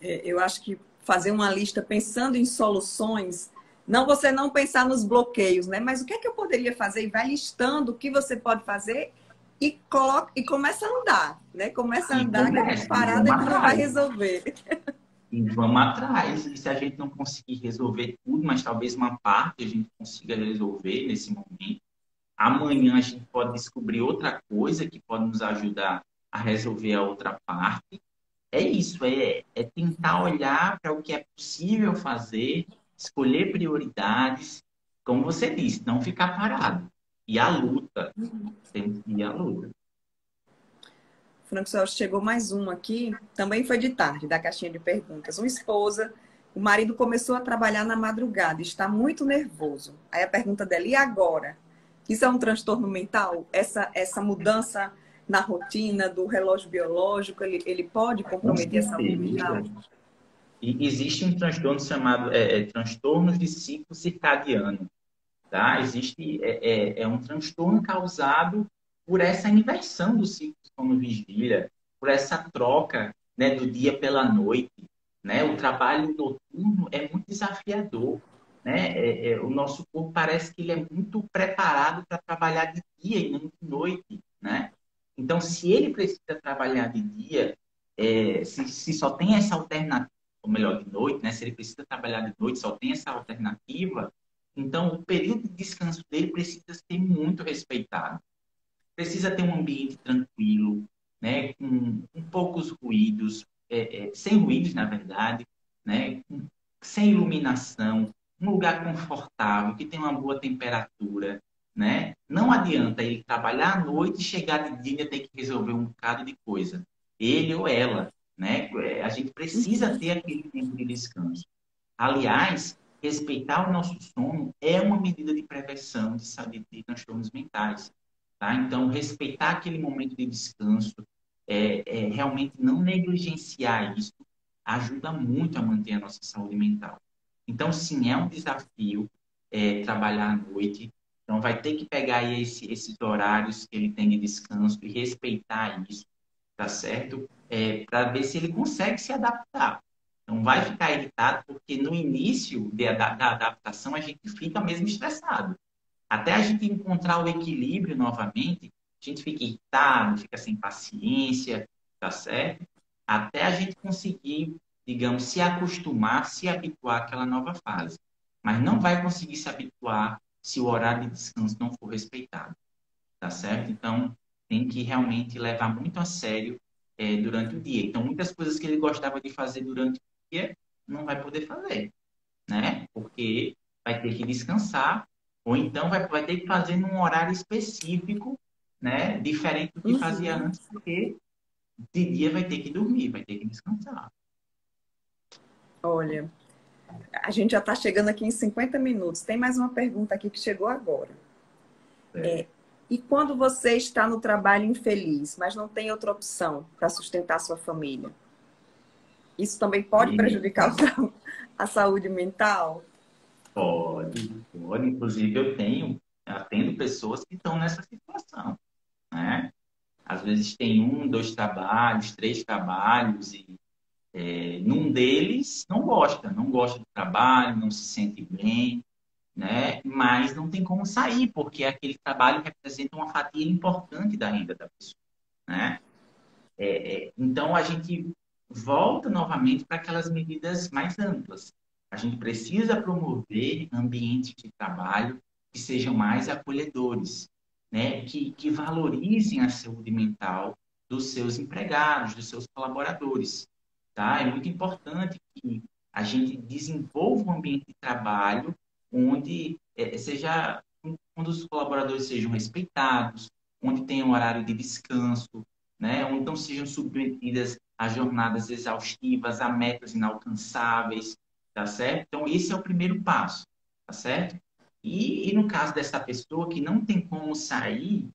Eu acho que fazer uma lista pensando em soluções, não você não pensar nos bloqueios, né? Mas o que é que eu poderia fazer? E vai listando o que você pode fazer e coloca e começa a andar, né? Começa a E andar, que começa, e parada vamos a gente não vai atrás. resolver. E vamos atrás. E se a gente não conseguir resolver tudo, mas talvez uma parte a gente consiga resolver nesse momento, amanhã a gente pode descobrir outra coisa que pode nos ajudar a resolver a outra parte. É isso, é tentar olhar para o que é possível fazer, escolher prioridades, como você disse, não ficar parado. E a luta, temos que ir à luta. Franco Celso, chegou mais um aqui, também foi de tarde, da caixinha de perguntas. Uma esposa, o marido começou a trabalhar na madrugada, está muito nervoso. Aí a pergunta dela, e agora? Isso é um transtorno mental? Essa mudança na rotina do relógio biológico, ele pode Com comprometer a saúde mental? certeza. E existe um transtorno chamado transtornos de ciclo circadiano, tá? Existe um transtorno causado por essa inversão do ciclo sono-vigília, por essa troca, né, do dia pela noite, né? O trabalho noturno é muito desafiador, né? O nosso corpo parece que ele é muito preparado para trabalhar de dia e não de noite, né? Então, se ele precisa trabalhar de dia, se só tem essa alternativa, ou melhor, de noite, né? Se ele precisa trabalhar de noite, só tem essa alternativa, então o período de descanso dele precisa ser muito respeitado. Precisa ter um ambiente tranquilo, né? Com poucos ruídos, sem ruídos, na verdade, né? Sem iluminação, um lugar confortável, que tenha uma boa temperatura, né? Não adianta ele trabalhar à noite e chegar de dia e ter que resolver um bocado de coisa. Ele ou ela, né? A gente precisa ter aquele tempo de descanso. Aliás, respeitar o nosso sono é uma medida de prevenção de transtornos mentais. Tá? Então, respeitar aquele momento de descanso, realmente não negligenciar isso, ajuda muito a manter a nossa saúde mental. Então, sim, é um desafio trabalhar à noite. Então, vai ter que pegar aí esses horários que ele tem de descanso e respeitar isso, tá certo? Para ver se ele consegue se adaptar. Não vai ficar irritado, porque no início da adaptação a gente fica mesmo estressado. Até a gente encontrar o equilíbrio novamente, a gente fica irritado, fica sem paciência, tá certo? Até a gente conseguir, digamos, se acostumar, se habituar àquela nova fase. Mas não vai conseguir se habituar se o horário de descanso não for respeitado, tá certo? Então, tem que realmente levar muito a sério durante o dia. Então, muitas coisas que ele gostava de fazer durante o dia, não vai poder fazer, né? Porque vai ter que descansar, ou então vai ter que fazer num horário específico, né? Diferente do que fazia Uhum. antes, porque de dia vai ter que dormir, vai ter que descansar. Olha, a gente já está chegando aqui em 50 minutos. Tem mais uma pergunta aqui que chegou agora. É. E quando você está no trabalho infeliz, mas não tem outra opção para sustentar sua família? Isso também pode prejudicar a saúde mental? Pode. Inclusive, atendo pessoas que estão nessa situação, né? Às vezes tem um, dois trabalhos, três trabalhos, e num deles não gosta do trabalho, não se sente bem, né? Mas não tem como sair, porque aquele trabalho representa uma fatia importante da renda da pessoa, né? Então, a gente volta novamente para aquelas medidas mais amplas. A gente precisa promover ambientes de trabalho que sejam mais acolhedores, né? Que valorizem a saúde mental dos seus empregados, dos seus colaboradores. Tá? É muito importante que a gente desenvolva um ambiente de trabalho onde onde os colaboradores sejam respeitados, onde tenha um horário de descanso, né? Onde não sejam submetidas a jornadas exaustivas, a metas inalcançáveis, tá certo? Então, esse é o primeiro passo, tá certo? E no caso dessa pessoa que não tem como sair,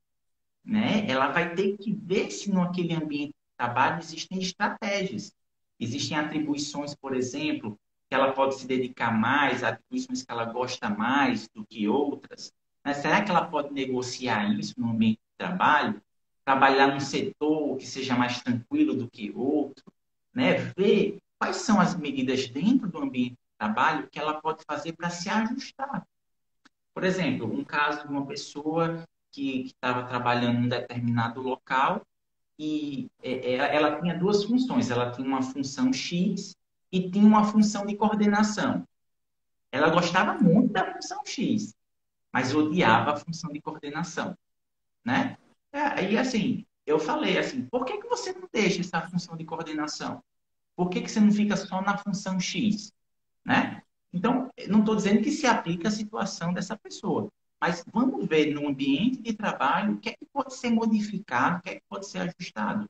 né, ela vai ter que ver se naquele ambiente de trabalho existem estratégias. Existem atribuições, por exemplo, que ela pode se dedicar mais, atribuições que ela gosta mais do que outras. Mas será que ela pode negociar isso no ambiente de trabalho? Trabalhar num setor que seja mais tranquilo do que outro? Né? Ver quais são as medidas dentro do ambiente de trabalho que ela pode fazer para se ajustar. Por exemplo, um caso de uma pessoa que estava trabalhando em um determinado local e ela tinha duas funções. Ela tinha uma função X e tinha uma função de coordenação. Ela gostava muito da função X, mas odiava a função de coordenação, né? Aí, assim, eu falei assim, por que que você não deixa essa função de coordenação? Por que que você não fica só na função X, né? Então, não estou dizendo que se aplica à situação dessa pessoa, mas vamos ver no ambiente de trabalho o que é que pode ser modificado, o que é que pode ser ajustado,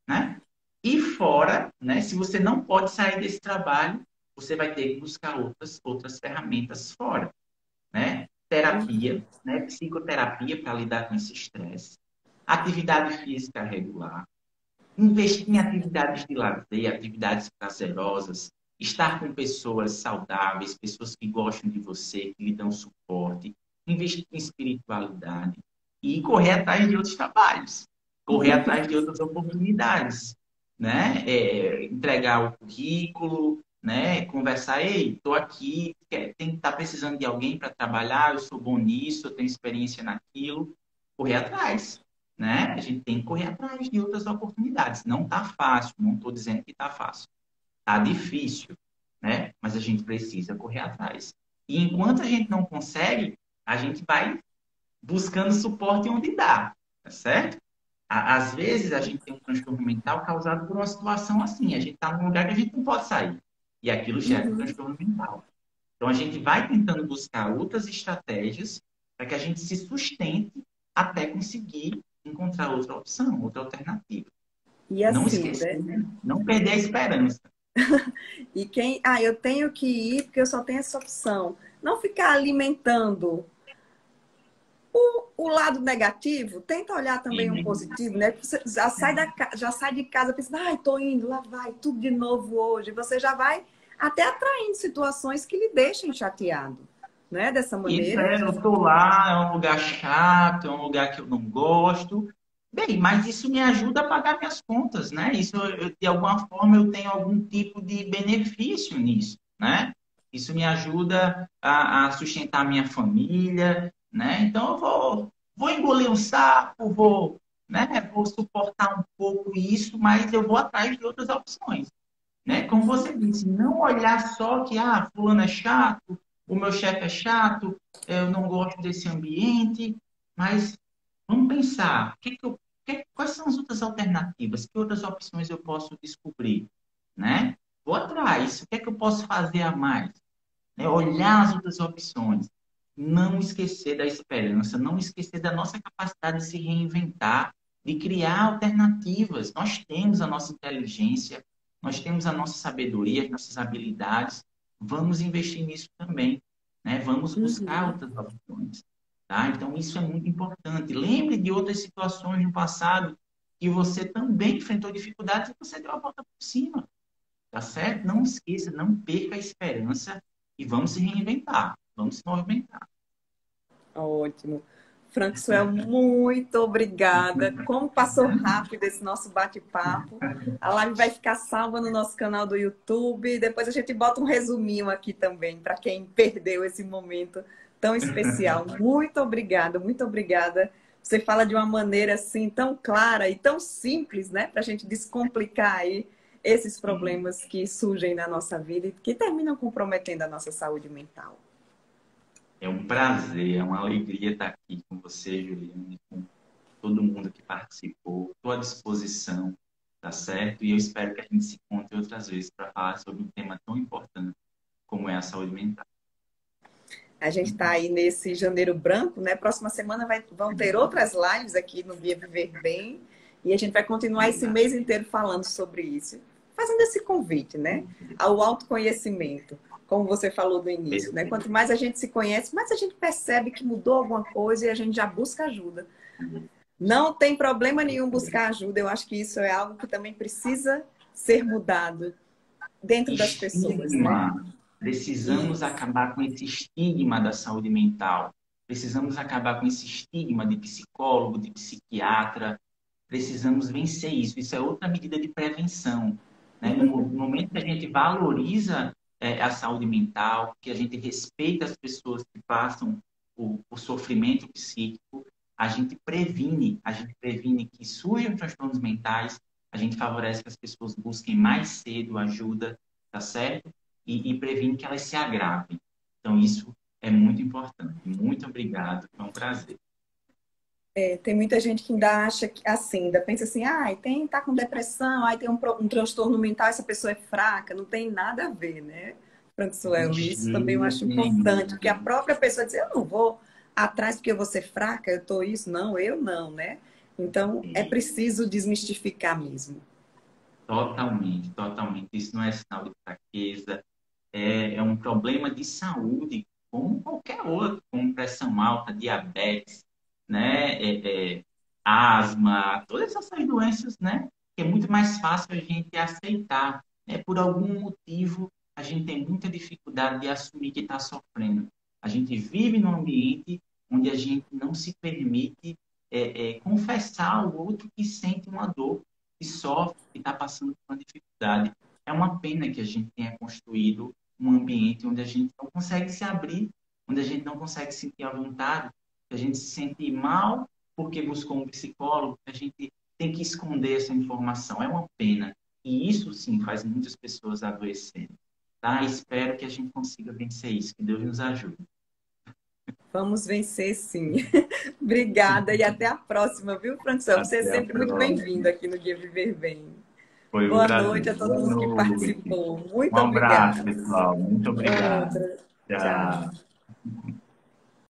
né? E fora, né, se você não pode sair desse trabalho, você vai ter que buscar outras ferramentas fora, né? Terapia, né? Psicoterapia para lidar com esse estresse, atividade física regular, investir em atividades de lazer, atividades prazerosas, estar com pessoas saudáveis, pessoas que gostam de você, que lhe dão suporte, investir em espiritualidade e correr atrás de outros trabalhos, correr atrás de outras oportunidades, né? Entregar o currículo, né? Conversar, ei, estou aqui, tem que estar precisando de alguém para trabalhar, eu sou bom nisso, eu tenho experiência naquilo, correr atrás, né? A gente tem que correr atrás de outras oportunidades. Não está fácil, não estou dizendo que está fácil. Está difícil, né? Mas a gente precisa correr atrás. E enquanto a gente não consegue, a gente vai buscando suporte onde dá, tá certo? Às vezes a gente tem um transtorno mental causado por uma situação assim. A gente está num lugar que a gente não pode sair. E aquilo gera um Uhum. transtorno mental. Então a gente vai tentando buscar outras estratégias para que a gente se sustente até conseguir encontrar outra opção, outra alternativa. E Não assim, esquecer, né? né? Não perder a esperança. E quem, eu tenho que ir porque eu só tenho essa opção. Não ficar alimentando o lado negativo, tenta olhar também o positivo, né? Você já sai de casa pensando, ai, tô indo, lá vai, tudo de novo hoje. Você já vai até atraindo situações que lhe deixem chateado, né? Dessa Isso maneira. é, eu tô lá, é um lugar chato, é um lugar que eu não gosto. Bem, mas isso me ajuda a pagar minhas contas, né? Isso, de alguma forma, eu tenho algum tipo de benefício nisso, né? Isso me ajuda a sustentar minha família, né? Então, vou engolir um sapo, né? Vou suportar um pouco isso, mas eu vou atrás de outras opções, né? Como você disse, não olhar só que, fulano é chato, o meu chefe é chato, eu não gosto desse ambiente, mas vamos pensar, quais são as outras alternativas? Que outras opções eu posso descobrir, né? Vou atrás, o que é que eu posso fazer a mais? Né? Olhar as outras opções. Não esquecer da esperança, não esquecer da nossa capacidade de se reinventar, de criar alternativas. Nós temos a nossa inteligência, nós temos a nossa sabedoria, as nossas habilidades. Vamos investir nisso também, né? Vamos buscar Uhum. outras opções, tá? Então, isso é muito importante. Lembre de outras situações no passado que você também enfrentou dificuldades e você deu a volta por cima, tá certo? Não esqueça, não perca a esperança e vamos se reinventar, vamos se movimentar. Ótimo. Francisco, muito obrigada. Como passou rápido esse nosso bate-papo. A live vai ficar salva no nosso canal do YouTube. Depois a gente bota um resuminho aqui também, para quem perdeu esse momento tão especial. Muito obrigada, muito obrigada. Você fala de uma maneira assim tão clara e tão simples, né? Para a gente descomplicar aí esses problemas que surgem na nossa vida e que terminam comprometendo a nossa saúde mental. É um prazer, é uma alegria estar aqui com você, Juliana, com todo mundo que participou. Estou à disposição, tá certo? E eu espero que a gente se encontre outras vezes para falar sobre um tema tão importante como é a saúde mental. A gente está aí nesse janeiro branco, né? Próxima semana vão ter outras lives aqui no Guia Viver Bem. E a gente vai continuar esse Exato. mês inteiro falando sobre isso, fazendo esse convite, né? Ao autoconhecimento, como você falou do início, né? Quanto mais a gente se conhece, mais a gente percebe que mudou alguma coisa e a gente já busca ajuda. Não tem problema nenhum buscar ajuda. Eu acho que isso é algo que também precisa ser mudado dentro das pessoas, né? Estigma. Precisamos Isso. acabar com esse estigma da saúde mental. Precisamos acabar com esse estigma de psicólogo, de psiquiatra. Precisamos vencer isso. Isso é outra medida de prevenção, né? No momento que a gente valoriza a saúde mental, que a gente respeita as pessoas que passam o sofrimento psíquico, a gente previne que surjam transtornos mentais, a gente favorece que as pessoas busquem mais cedo ajuda, tá certo? E previne que elas se agravem. Então, isso é muito importante. Muito obrigado, foi um prazer. Tem muita gente que ainda acha que, assim, ainda pensa assim, tá com depressão, tem um transtorno mental, essa pessoa é fraca, não tem nada a ver, né, De Francioelo? Isso também eu acho jeito importante, porque a nenhum. própria pessoa diz, eu não vou atrás porque eu vou ser fraca, eu tô isso, não, eu não, né? Então, é preciso desmistificar mesmo. Totalmente, totalmente. Isso não é sinal de fraqueza, é um problema de saúde, como qualquer outro, como pressão alta, diabetes, né? Asma, todas essas doenças, né? Que é muito mais fácil a gente aceitar. Né? Por algum motivo, a gente tem muita dificuldade de assumir que está sofrendo. A gente vive num ambiente onde a gente não se permite confessar ao outro que sente uma dor, que sofre, que está passando por uma dificuldade. É uma pena que a gente tenha construído um ambiente onde a gente não consegue se abrir, onde a gente não consegue sentir à vontade, que a gente se sente mal porque buscou um psicólogo, que a gente tem que esconder essa informação. É uma pena. E isso, sim, faz muitas pessoas adoecerem. Tá? Espero que a gente consiga vencer isso. Que Deus nos ajude. Vamos vencer, sim. Obrigada e até a próxima, viu, Francioelo? Você é Até a sempre muito bem-vindo próxima. aqui no Guia Viver Bem. Foi um Boa prazer. noite a todo Boa mundo que noite. participou. Um Muito abraço, obrigada. pessoal. Muito obrigado. Outra. Tchau. Tchau.